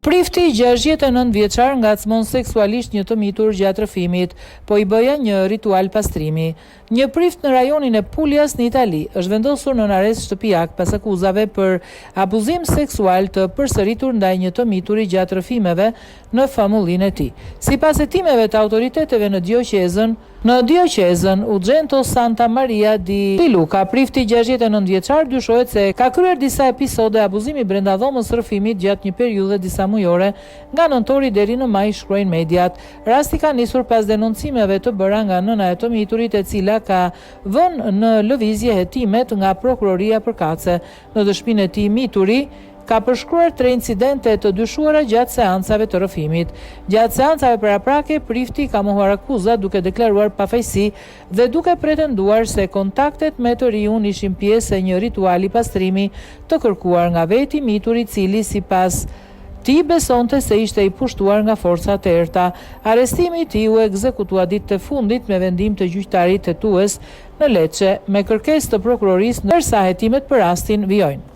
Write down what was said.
Prifti 69 vjeçar ngacmon seksualisht një të mitur gjatë rrëfimit, po i bëja një ritual pastrimi. Një prift në rajonin e Puljas në Itali është vendosur në arrest shtëpiak pas akuzave për abuzim seksual të përsëritur ndaj një të mituri gjatë rrëfimeve në famullinë e tij. Sipas hetimeve të autoriteteve në dioqezën Ugento Santa Maria di Luca, prifti 69 vjeçar dyshohet se ka kryer disa episode abuzimi brenda dhomës së rrëfimit gjatë një periudhe disa mujore nga nëntori deri në maj, shkruajnë mediat. Rasti ka nisur pas denoncimeve të bëra nga nëna e të miturit, e cila ka vënë në lëvizje hetimet nga prokuroria përkatëse. Në dëshminë e tij, mituri ka përshkruar 3 incidente të dyshuara gjatë seancave të rrëfimit. Gjatë seancave paraprake, prifti ka mohuar akuzat duke deklaruar pafajësi dhe duke pretenduar se kontaktet me të riun ishin pjesë e një rituali pastrimi të kërkuar nga veti mituri, i cili sipas ti besonte se ishte i pushtuar nga forcat e errta. Arrestimi i tij u ekzekutua ditët e fundit me vendim të gjyqtarit hetues në Lecce me kërkesë të prokurorisë, ndërsa hetimet për rastin vijojnë.